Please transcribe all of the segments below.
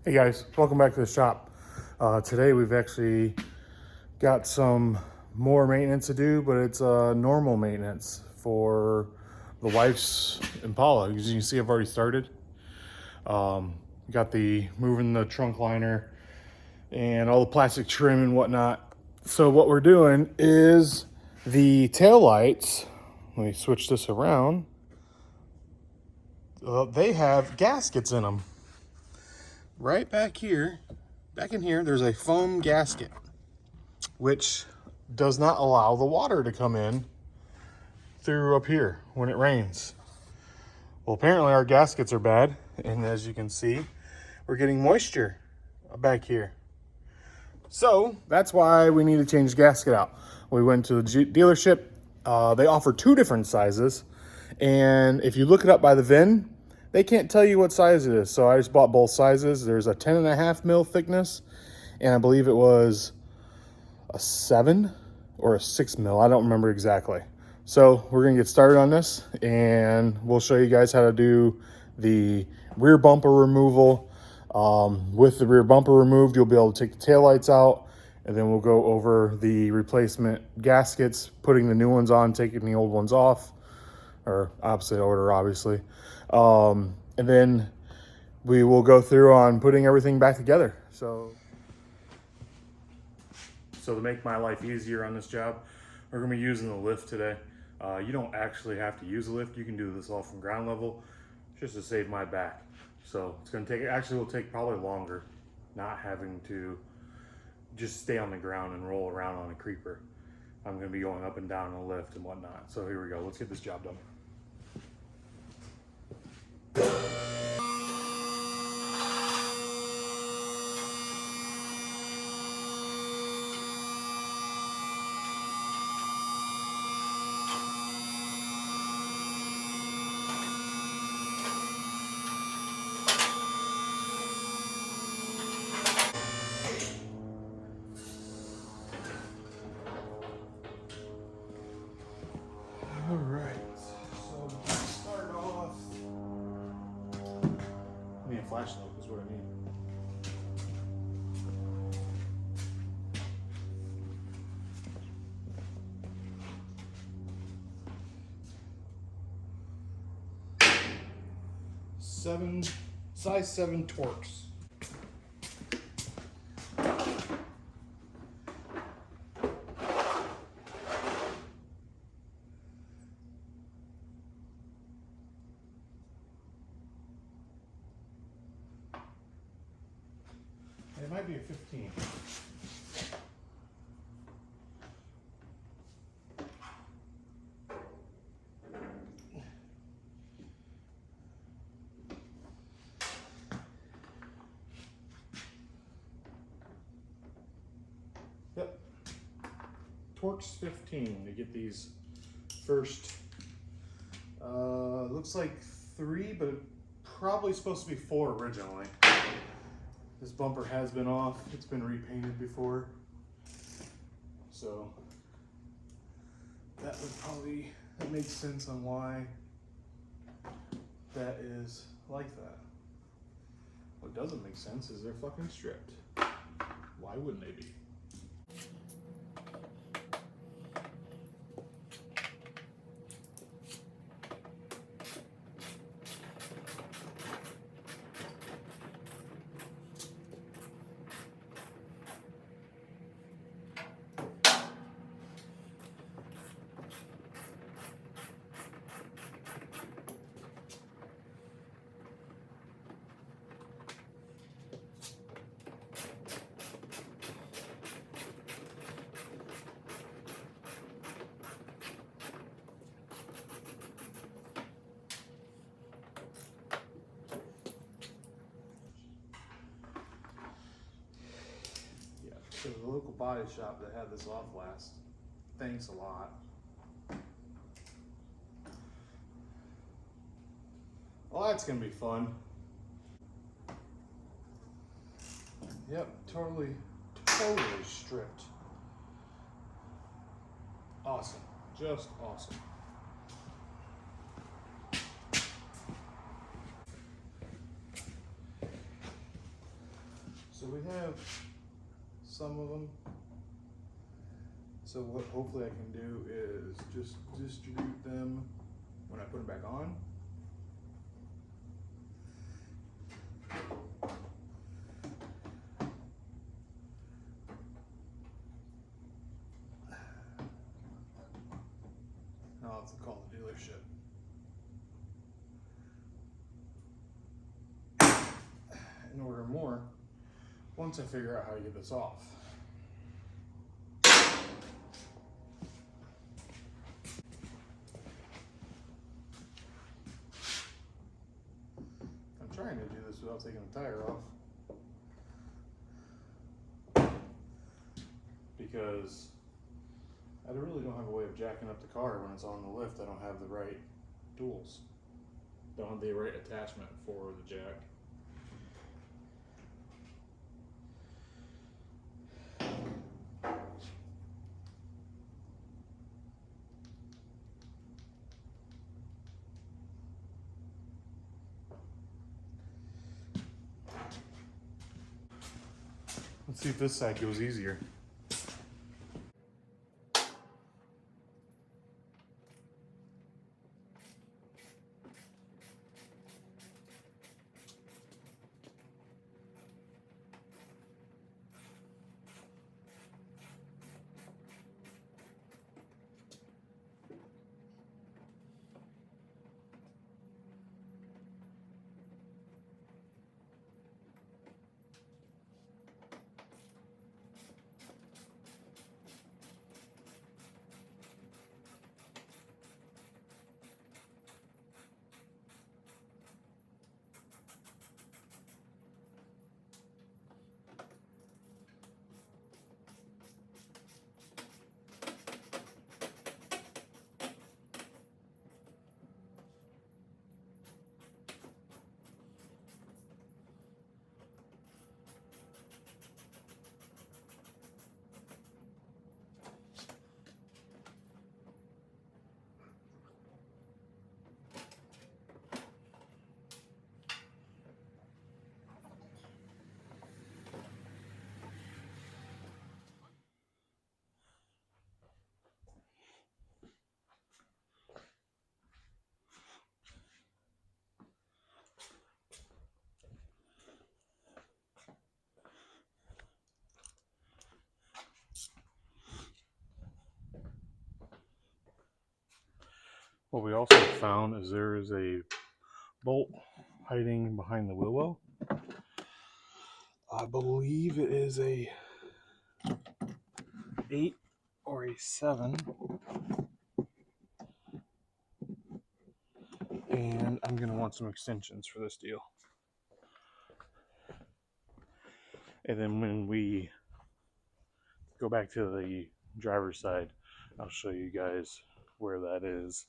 Hey guys, welcome back to the shop. Today we've actually got some more maintenance to do, but it's normal maintenance for the wife's Impala. As you can see, I've already started. Got the moving the trunk liner and all the plastic trim and whatnot. So what we're doing is the tail lights. Let me switch this around. They have gaskets in them. Right back in here, there's a foam gasket, which does not allow the water to come in through up here when it rains. Well, apparently our gaskets are bad, and as you can see, we're getting moisture back here. So that's why we need to change the gasket out. We went to the dealership. They offer two different sizes, and if you look it up by the VIN, they can't tell you what size it is. So I just bought both sizes. There's a 10.5 mil thickness, and I believe it was a 7 or a 6 mil. I don't remember exactly. So we're gonna get started on this, and we'll show you guys how to do the rear bumper removal. With the rear bumper removed, you'll be able to take the taillights out, and then we'll go over the replacement gaskets, putting the new ones on, taking the old ones off, or opposite order, obviously. And then we will go through on putting everything back together. So to make my life easier on this job, we're gonna be using the lift today. You don't actually have to use a lift. You can do this all from ground level, just to save my back. So it's gonna take, actually will take probably longer, not having to just stay on the ground and roll around on a creeper. I'm gonna be going up and down a lift and whatnot. So here we go, let's get this job done. All right, so to start off, I need a flashlight is what I need. Size 7 Torx. It might be a 15. Yep. Torx 15 to get these first. Looks like 3, but probably supposed to be 4 originally. This bumper has been off. It's been repainted before. So that makes sense on why that is like that. What doesn't make sense is they're fucking stripped. Why wouldn't they be? So the local body shop that had this off last, thanks a lot. Well, that's gonna be fun. Yep, totally stripped. Awesome, just awesome. So we have some of them. So what hopefully I can do is just distribute them when I put them back on. I'll have to call the dealership and order more once I figure out how to get this off. I'm trying to do this without taking the tire off, because I really don't have a way of jacking up the car when it's on the lift. I don't have the right tools. Don't have the right attachment for the jack. Let's see if this side goes easier. What we also found is there is a bolt hiding behind the wheel well. I believe it is a 8 or a 7. And I'm going to want some extensions for this deal. And then when we go back to the driver's side, I'll show you guys where that is.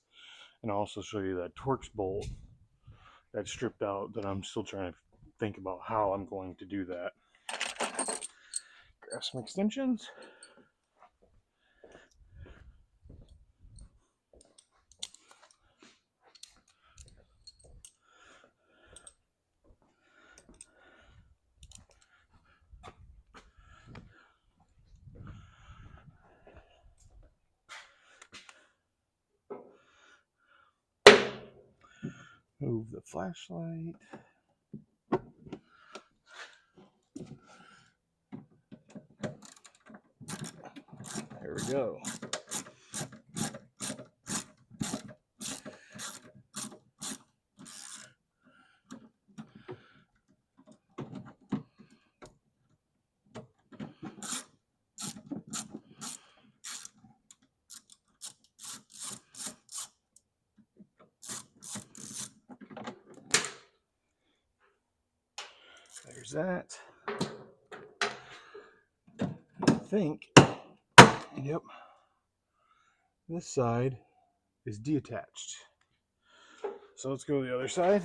And I'll also show you that Torx bolt that's stripped out that I'm still trying to think about how I'm going to do that. Grab some extensions. Move the flashlight. There we go. There's that. I think, yep, this side is detached. So let's go to the other side.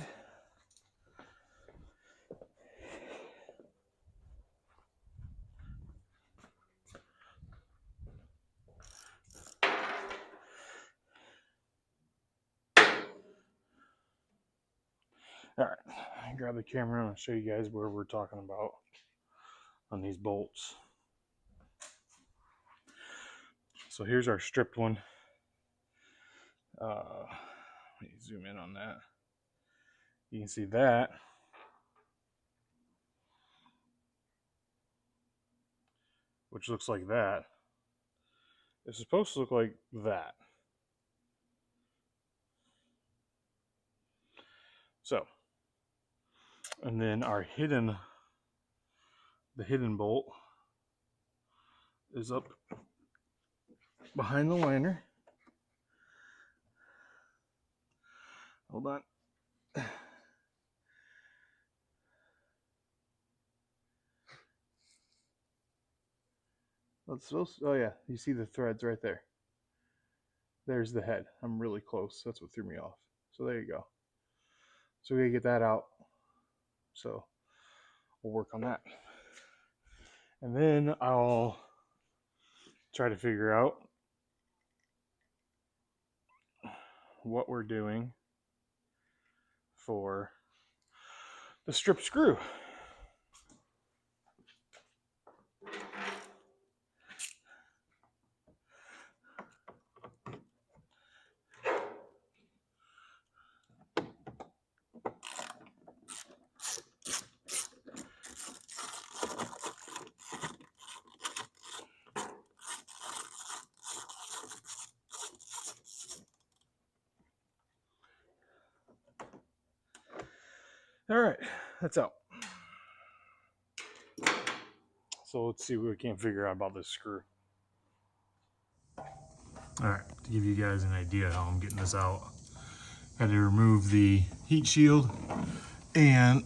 All right, grab the camera and I'll show you guys where we're talking about. on these bolts. So here's our stripped one. Let me zoom in on that. You can see that. Which looks like that. It's supposed to look like that. So, and then our the hidden bolt is up behind the liner. Hold on. That's supposed to, oh yeah, you see the threads right there. There's the head. I'm really close. That's what threw me off. So there you go. So we gotta get that out. So we'll work on that. And then I'll try to figure out what we're doing for the strip screw. All right, that's out. So let's see what we can figure out about this screw. All right, to give you guys an idea how I'm getting this out, I had to remove the heat shield, and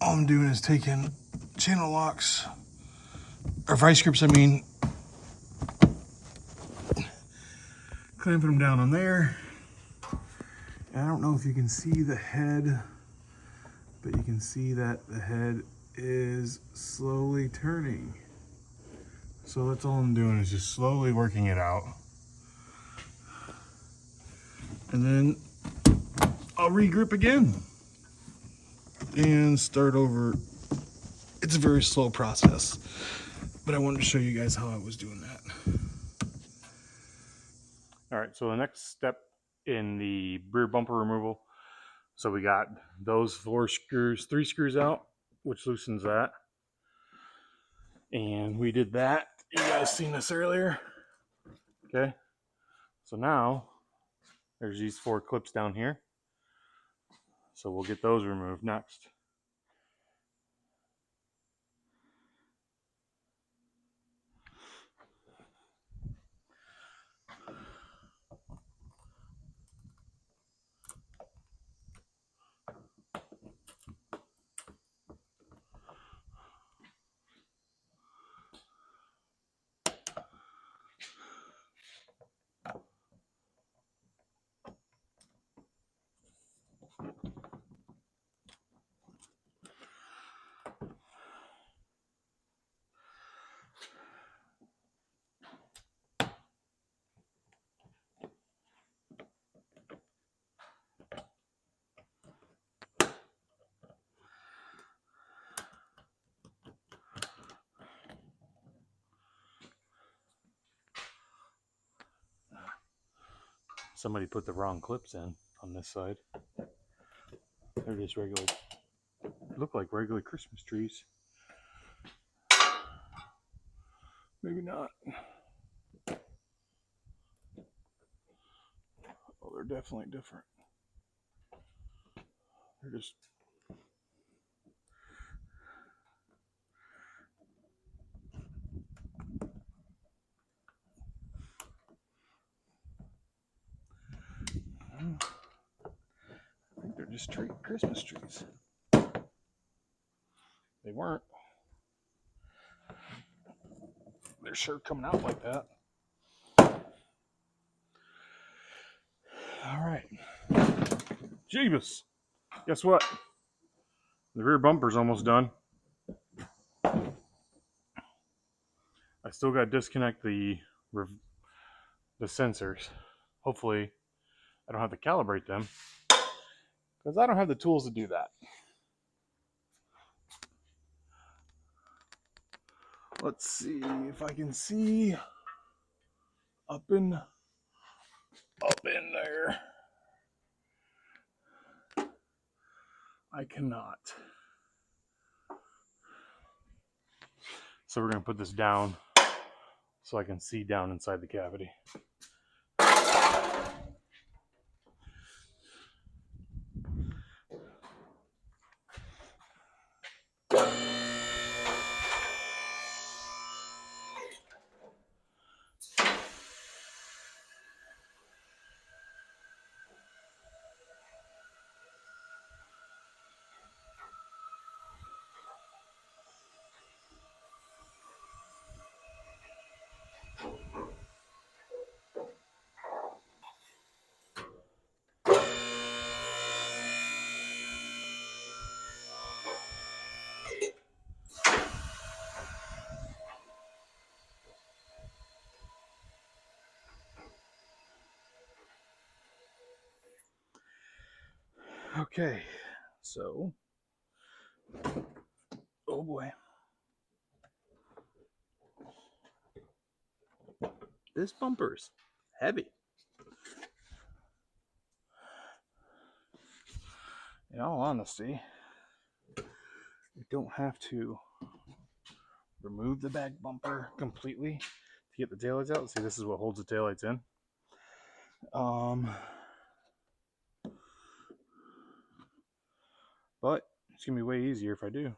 all I'm doing is taking channel locks, or vice grips, I mean, clamping them down on there. And I don't know if you can see the head, but you can see that the head is slowly turning. So that's all I'm doing, is just slowly working it out. And then I'll regrip again and start over. It's a very slow process, but I wanted to show you guys how I was doing that. All right, so the next step in the rear bumper removal, so we got those 3 screws out, which loosens that. And we did that. You guys seen this earlier. Okay, so now there's these 4 clips down here. So we'll get those removed next. Somebody put the wrong clips in on this side. They're just regular, look like regular Christmas trees. Maybe not. Oh, they're definitely different. They're just, I think they're just Christmas trees. They weren't. They're sure coming out like that. All right. Jeebus. Guess what? The rear bumper's almost done. I still got to disconnect the sensors. Hopefully, I don't have to calibrate them, because I don't have the tools to do that. Let's see if I can see up in there. I cannot. So we're going to put this down so I can see down inside the cavity. Okay, so, oh boy. This bumper's heavy. In all honesty, you don't have to remove the back bumper completely to get the taillights out. See, this is what holds the taillights in. But it's gonna be way easier if I do.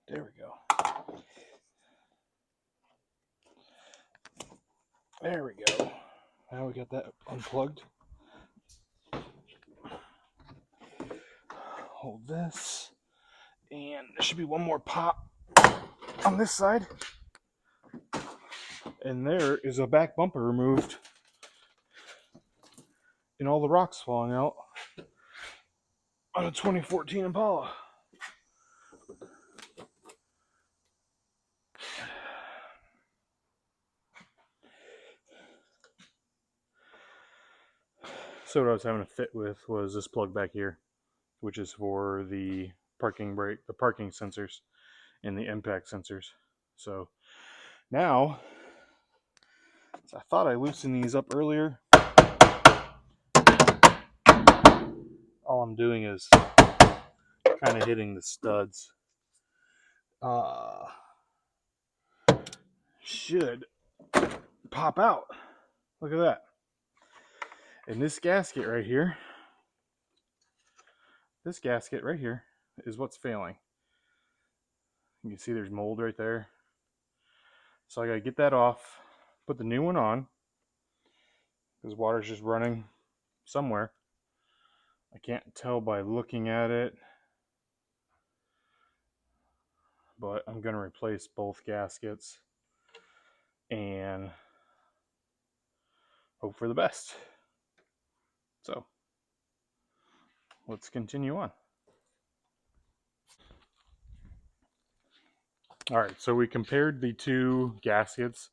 There we go. There we go. Now we got that unplugged. Hold this. And there should be one more pop on this side. And there is a back bumper removed. And all the rocks falling out on a 2014 Impala. So what I was having to fit with was this plug back here, which is for the parking brake, the parking sensors, and the impact sensors. So now, I thought I loosened these up earlier. All I'm doing is kind of hitting the studs. Should pop out. Look at that. And this gasket right here is what's failing. You can see there's mold right there. So I gotta get that off, put the new one on, because water's just running somewhere. I can't tell by looking at it, but I'm gonna replace both gaskets and hope for the best. So let's continue on. All right, so we compared the two gaskets,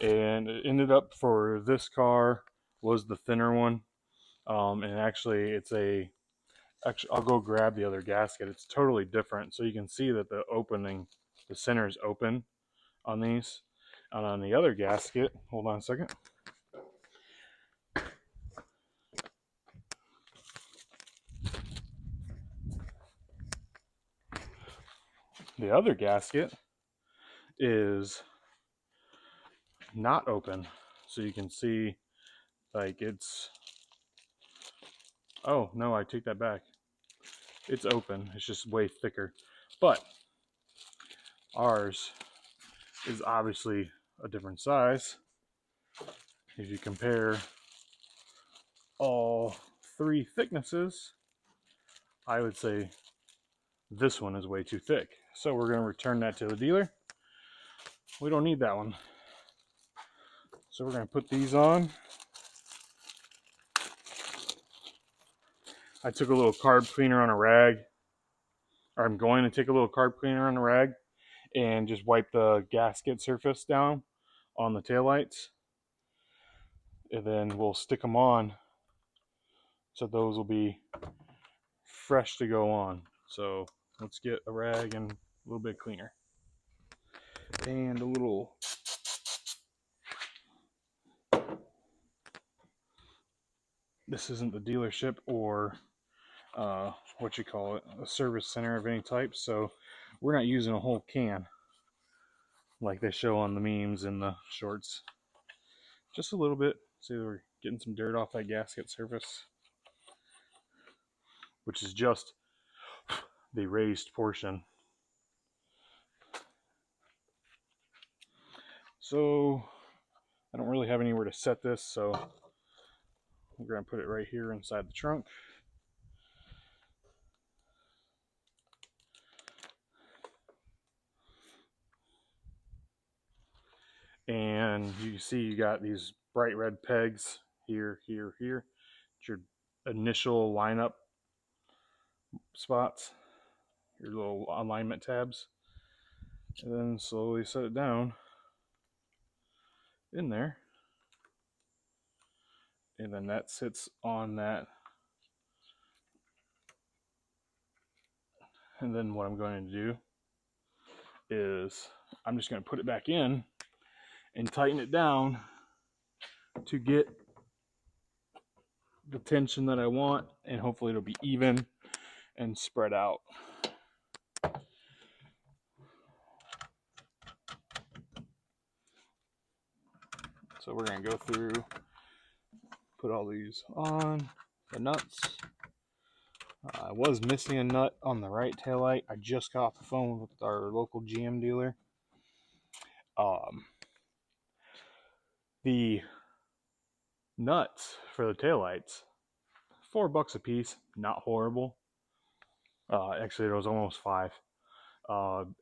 and it ended up for this car was the thinner one. And actually I'll go grab the other gasket. It's totally different. So you can see that the center is open on these. And on the other gasket, hold on a second. The other gasket is not open. So you can see, like, it's, oh no, I take that back. It's open, it's just way thicker. But ours is obviously a different size. If you compare all three thicknesses, I would say this one is way too thick. So we're going to return that to the dealer. We don't need that one. So we're going to put these on. I took a little carb cleaner on a rag, or I'm going to take a little carb cleaner on a rag and just wipe the gasket surface down on the taillights. And then we'll stick them on. So those will be fresh to go on. So let's get a rag and a little bit cleaner. And a little, this isn't the dealership or what you call it, a service center of any type. So we're not using a whole can like they show on the memes and the shorts. Just a little bit. See, we're getting some dirt off that gasket surface, which is just the raised portion. So I don't really have anywhere to set this, so we're going to put it right here inside the trunk. And you see you got these bright red pegs here, here, here. It's your initial lineup spots, your little alignment tabs. And then slowly set it down in there. And then that sits on that. And then what I'm going to do is I'm just going to put it back in and tighten it down to get the tension that I want, and hopefully it'll be even and spread out. So we're going to go through, put all these on, the nuts. I was missing a nut on the right taillight. I just got off the phone with our local GM dealer. The nuts for the taillights, $4 a piece, not horrible. Actually, it was almost $5.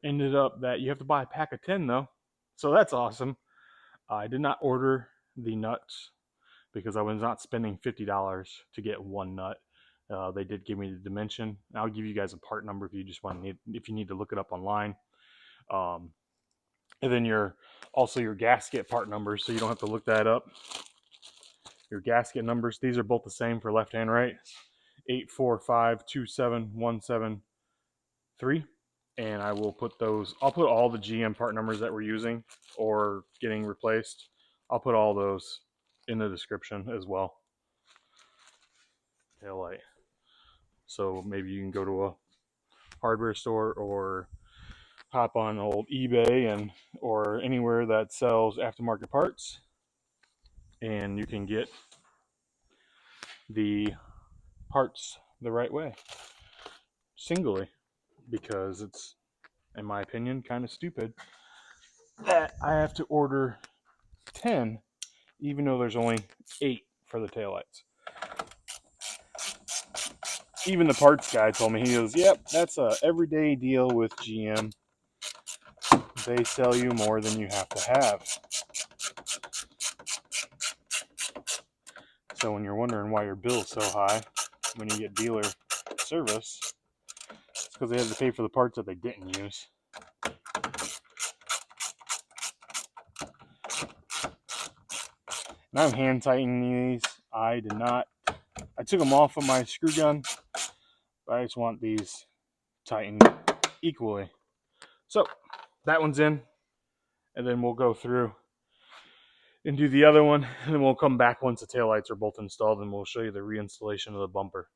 Ended up that you have to buy a pack of 10 though, so that's awesome. I did not order the nuts because I was not spending $50 to get one nut. They did give me the dimension. I'll give you guys a part number if you just if you need to look it up online. And then your gasket part numbers, so you don't have to look that up. Your gasket numbers, these are both the same for left and right. 8452717 and I will put those, I'll put all the GM part numbers that we're using or getting replaced. I'll put all those in the description as well. Taillight. So maybe you can go to a hardware store or hop on old eBay or anywhere that sells aftermarket parts, and you can get the parts the right way, singly, because it's, in my opinion, kind of stupid that I have to order 10 even though there's only 8 for the taillights. Even the parts guy told me, he goes, yep, that's a everyday deal with GM. They sell you more than you have to have. So when you're wondering why your bill's so high when you get dealer service, it's because they had to pay for the parts that they didn't use. And I'm hand tightening these. I took them off of my screw gun, but I just want these tightened equally. So that one's in, and then we'll go through and do the other one, and then we'll come back once the taillights are both installed and we'll show you the reinstallation of the bumper.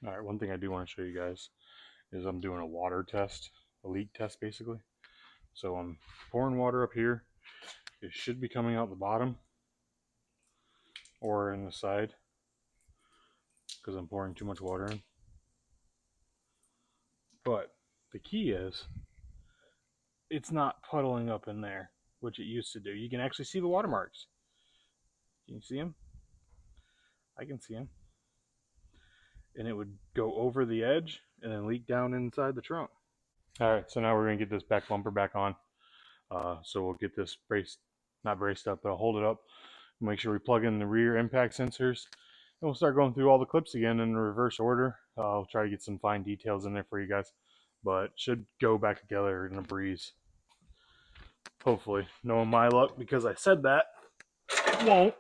All right, one thing I do want to show you guys is I'm doing a water test, a leak test basically. So I'm pouring water up here. It should be coming out the bottom or in the side because I'm pouring too much water in. But the key is it's not puddling up in there, which it used to do. You can actually see the watermarks. Can you see them? I can see them. And it would go over the edge and then leak down inside the trunk. All right, so now we're gonna get this back bumper back on. So we'll get this not braced up, but I'll hold it up. Make sure we plug in the rear impact sensors. And we'll start going through all the clips again in reverse order. I'll try to get some fine details in there for you guys, but should go back together in a breeze. Hopefully. Knowing my luck, because I said that, it won't,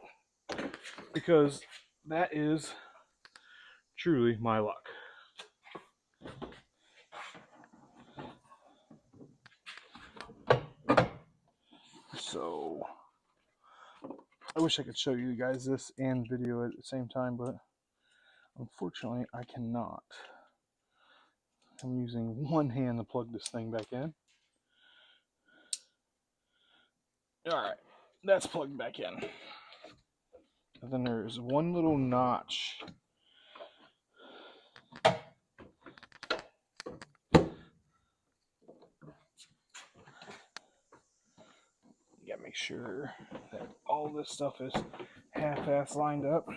because that is truly my luck. So I wish I could show you guys this and video it at the same time, but unfortunately I cannot. I'm using one hand to plug this thing back in. Alright, that's plugged back in. And then there's one little notch. You gotta make sure that all this stuff is half-ass lined up.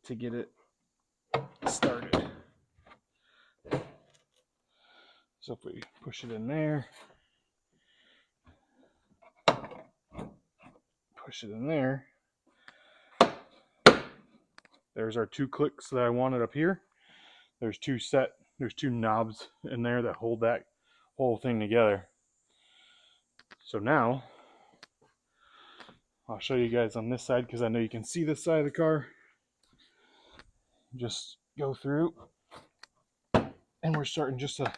To get it started. So if we push it in there, push it in there, there's our two clicks that I wanted up here. There's two knobs in there that hold that whole thing together. So now I'll show you guys on this side because I know you can see this side of the car. Just go through, and we're starting just to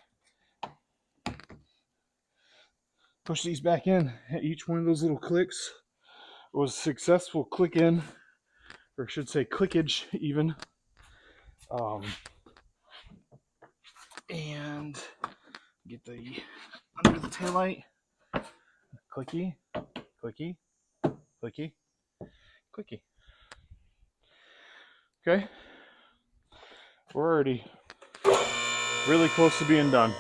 push these back in. Each one of those little clicks was a successful click in, or I should say clickage even. And get the under the taillight. Clicky, clicky, clicky, clicky. Okay. We're already really close to being done.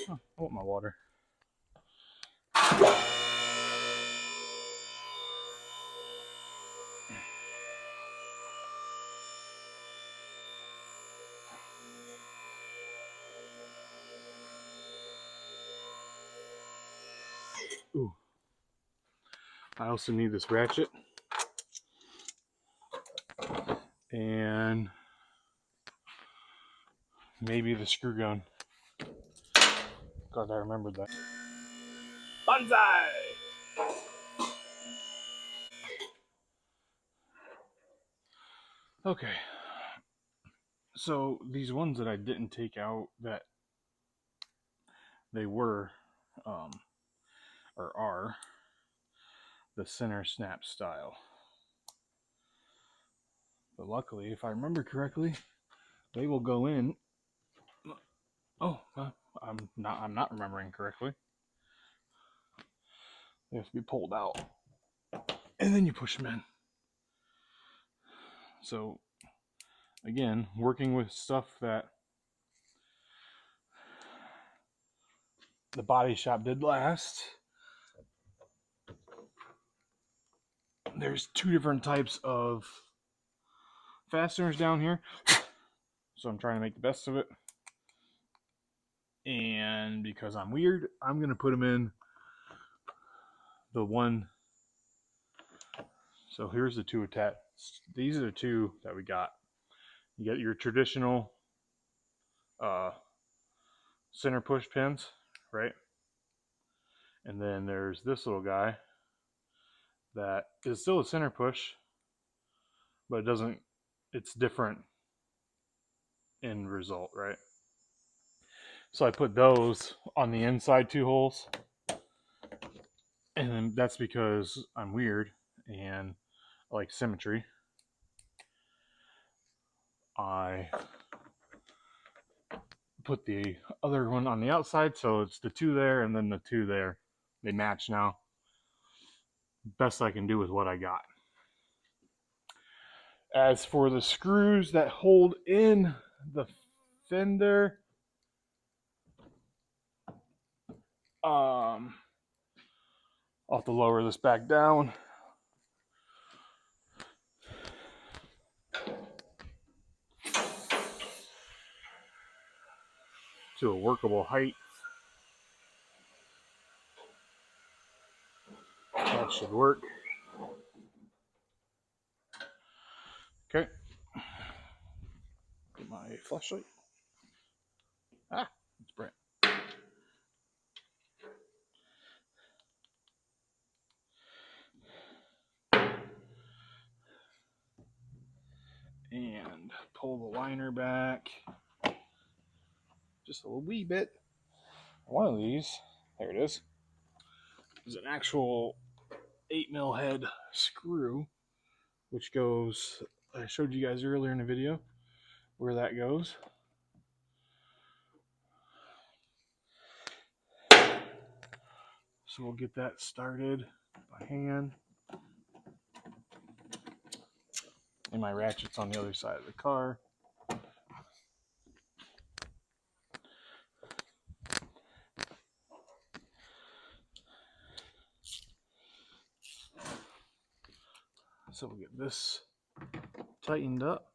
Oh, I want my water. Ooh. I also need this ratchet. And maybe the screw gun. God, I remembered that. Banzai! Okay. So these ones that I didn't take out, that they were, or are, the center snap style. But luckily, if I remember correctly, they will go in. Oh, I'm not remembering correctly. They have to be pulled out, and then you push them in. So, again, working with stuff that the body shop did last. There's two different types of fasteners down here, so I'm trying to make the best of it. And because I'm weird, I'm going to put them in the one. So here's the two attached. These are the two that we got. You get your traditional center push pins, right? And then there's this little guy that is still a center push, but it doesn't, it's different end result, right? So I put those on the inside 2 holes, and that's because I'm weird and I like symmetry. I put the other one on the outside, so it's the 2 there and then the 2 there. They match now. Best I can do with what I got. As for the screws that hold in the fender, I'll have to lower this back down. To a workable height. That should work. Okay. Get my flashlight. Ah, it's bright. And pull the liner back just a wee bit. One of these, there it is an actual 8mm head screw, which goes, I showed you guys earlier in the video where that goes. So we'll get that started by hand. And my ratchet's on the other side of the car. So we'll get this tightened up.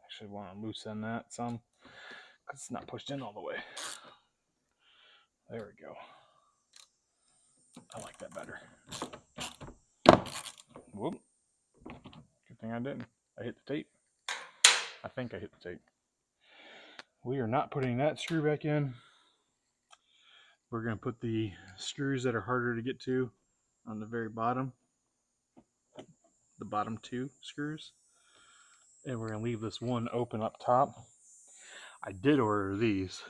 Actually want to loosen that some because it's not pushed in all the way. There we go. I like that better. Whoop. Good thing I didn't. I hit the tape. I think I hit the tape. We are not putting that screw back in. We're going to put the screws that are harder to get to on the very bottom. The bottom 2 screws. And we're going to leave this one open up top. I did order these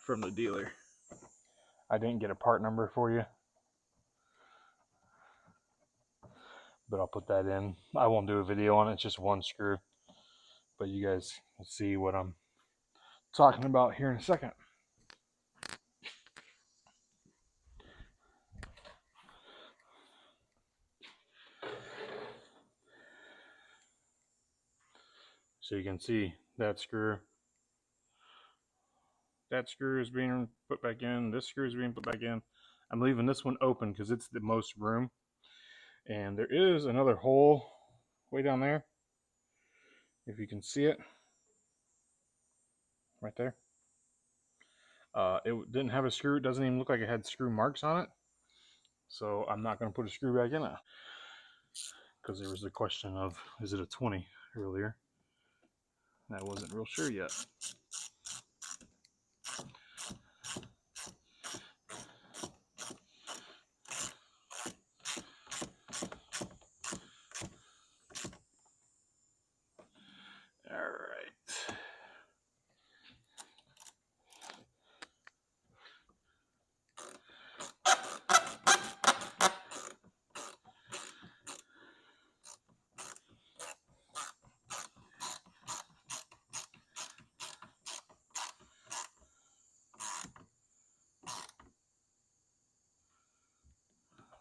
from the dealer. I didn't get a part number for you, but I'll put that in. I won't do a video on it, it's just one screw. But you guys will see what I'm talking about here in a second. So you can see that screw. That screw is being put back in. This screw is being put back in. I'm leaving this one open because it's the most room. And there is another hole way down there. If you can see it. Right there. It didn't have a screw. It doesn't even look like it had screw marks on it. So I'm not going to put a screw back in it. Because there was the question of, is it a 20 earlier? I wasn't real sure yet.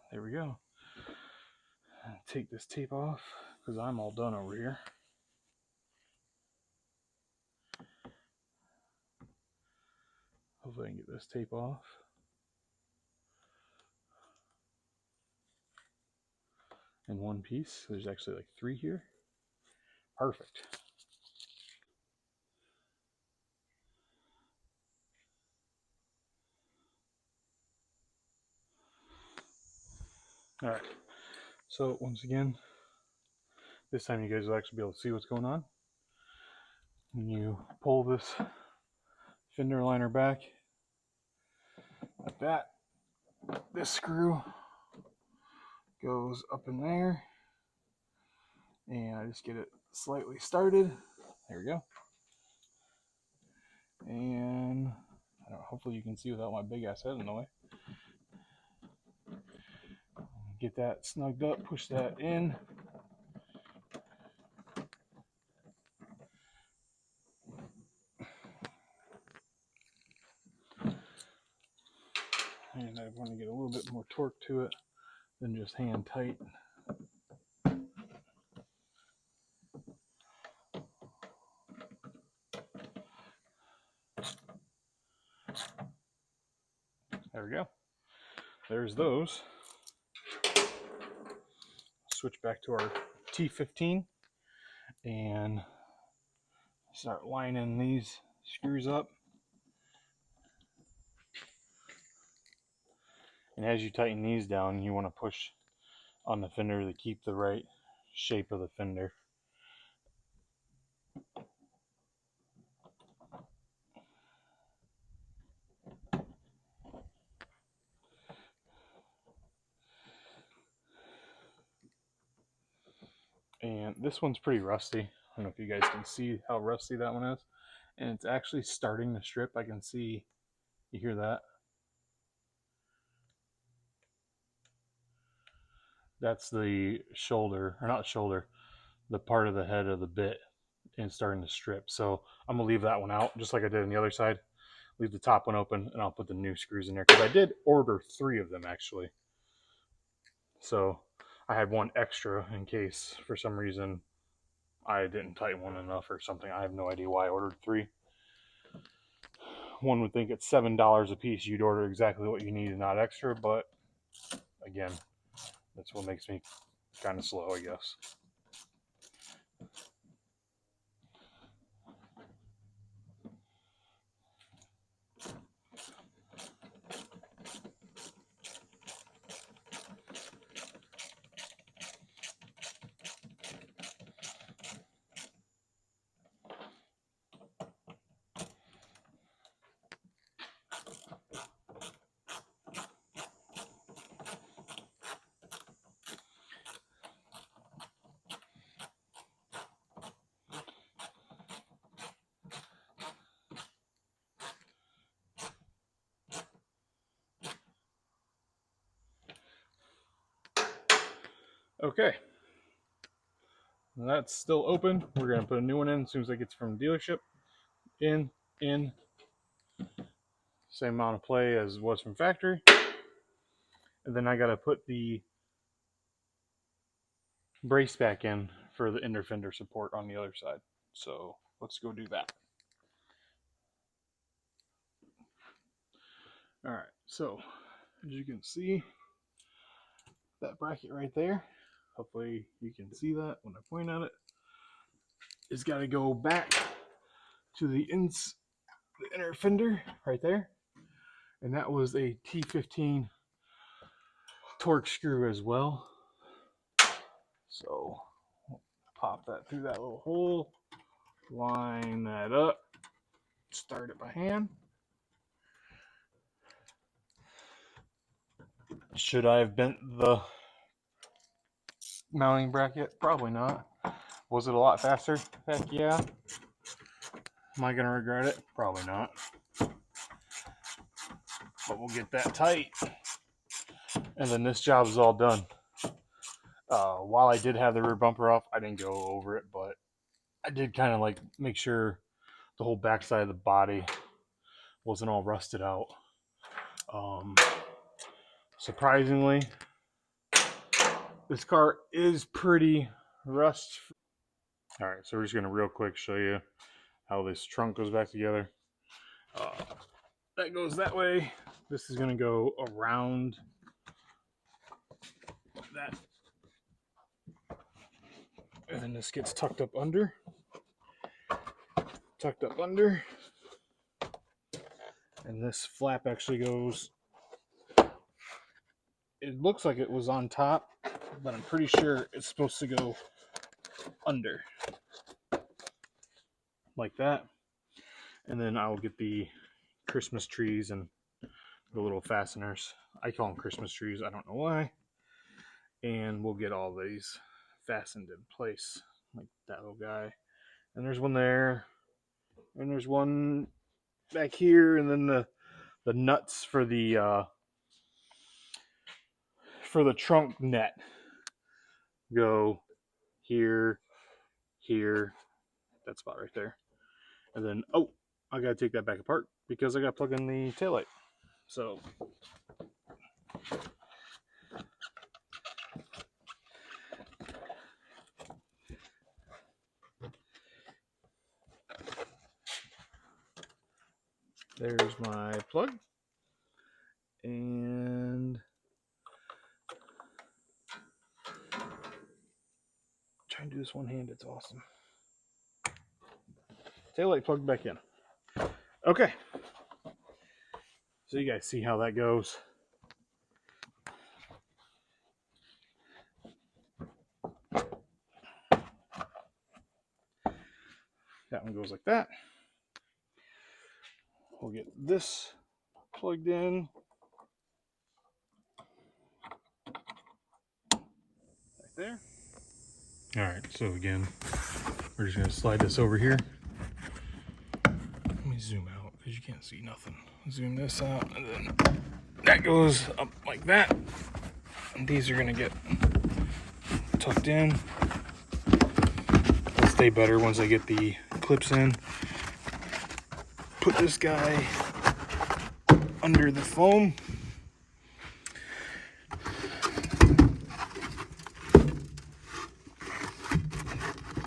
There we go. Take this tape off because I'm all done over here. Hopefully I can get this tape off. In one piece. There's actually like 3 here. Perfect. Alright. So once again, this time you guys will actually be able to see what's going on. When you pull this fender liner back like that, this screw goes up in there, and I just get it slightly started. There we go. And I don't know, hopefully you can see without my big ass head in the way. Get that snugged up, push that in. And I want to get a little bit more torque to it than just hand tight. There we go. There's those. Switch back to our T15 and start lining these screws up. And as you tighten these down, you want to push on the fender to keep the right shape of the fender. And this one's pretty rusty. I don't know if you guys can see how rusty that one is. And it's actually starting to strip. I can see, you hear that? That's the shoulder, or not shoulder, the part of the head of the bit, and starting to strip. So I'm gonna leave that one out, just like I did on the other side. Leave the top one open, and I'll put the new screws in there, because I did order 3 of them actually. So I had one extra in case for some reason I didn't tighten one enough or something. I have no idea why I ordered 3. One would think it's $7 a piece. You'd order exactly what you need and not extra, but again, that's what makes me kind of slow, I guess. Okay, that's still open. We're going to put a new one in as soon as it gets from the dealership. In. Same amount of play as was from factory. And then I got to put the brace back in for the inner fender support on the other side. So let's go do that. All right, so as you can see, that bracket right there, hopefully you can see that when I point at it, it's got to go back to the inner fender right there. And that was a T15 torque screw as well. So pop that through that little hole, line that up, start it by hand. Should I have bent the mounting bracket? Probably not. Was it a lot faster? Heck yeah. Am I gonna regret it? Probably not. But we'll get that tight, and then this job is all done. While I did have the rear bumper off, I didn't go over it, but I did kind of like make sure the whole backside of the body wasn't all rusted out. Surprisingly, this car is pretty rust. All right, so we're just gonna real quick show you how this trunk goes back together. That goes that way. This is gonna go around that, and then this gets tucked up under, and this flap actually goes, it looks like it was on top, but I'm pretty sure it's supposed to go under like that. And then I'll get the Christmas trees and the little fasteners. I call them Christmas trees, I don't know why. and we'll get all these fastened in place, like that little guy. And there's one there, and there's one back here, and then the nuts for the trunk net go here, here, that spot right there. And then, oh, I gotta take that back apart because I gotta plug in the taillight. So there's my plug. And trying to do this one hand, it's awesome. Taillight plugged back in. Okay. So you guys see how that goes. That one goes like that. We'll get this plugged in. Right there. All right, so again, we're just gonna slide this over here. Let me zoom out because you can't see nothing. Zoom this out, and then that goes up like that. And these are gonna get tucked in. They'll stay better once I get the clips in. Put this guy under the foam.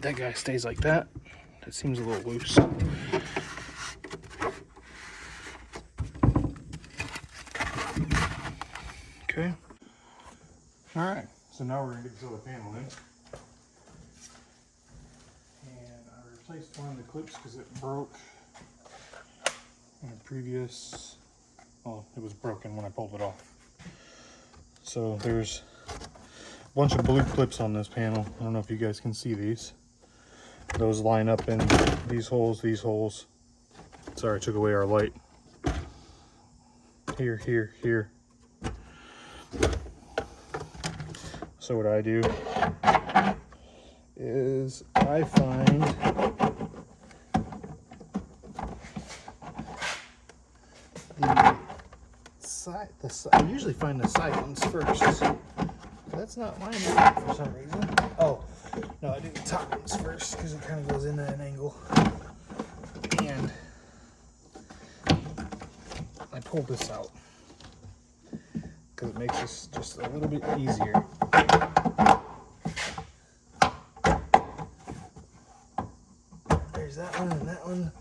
That guy stays like that. That seems a little loose. Okay. All right. So now we're gonna get this other panel in. And I replaced one of the clips because it broke in a previous. Well, it was broken when I pulled it off. So there's a bunch of blue clips on this panel. I don't know if you guys can see these. Those line up in these holes, these holes. Sorry, I took away our light. Here, here, here. So what I do is I find the side. I usually find the side ones first. That's not lining up for some reason. Oh, no, I do the top ones first because it kind of goes into an angle. And I pull this out because it makes this just a little bit easier. There's that one and that one.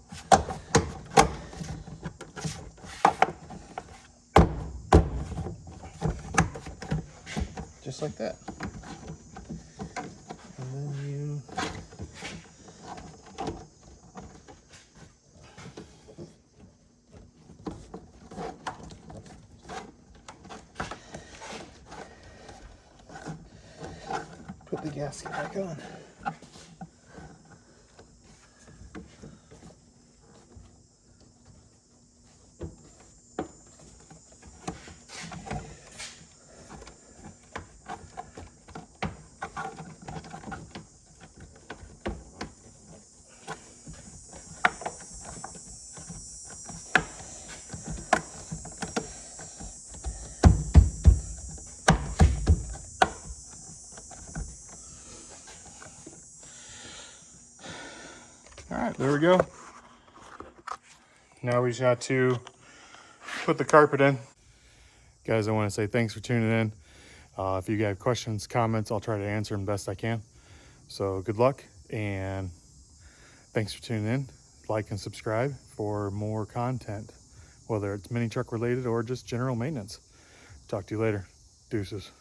Just like that. And then you put the gasket back on. All right, there we go. Now we just have to put the carpet in. Guys, I want to say thanks for tuning in. If you have questions, comments, I'll try to answer them best I can. So good luck, and thanks for tuning in. Like and subscribe for more content, whether it's mini truck related or just general maintenance. Talk to you later. Deuces.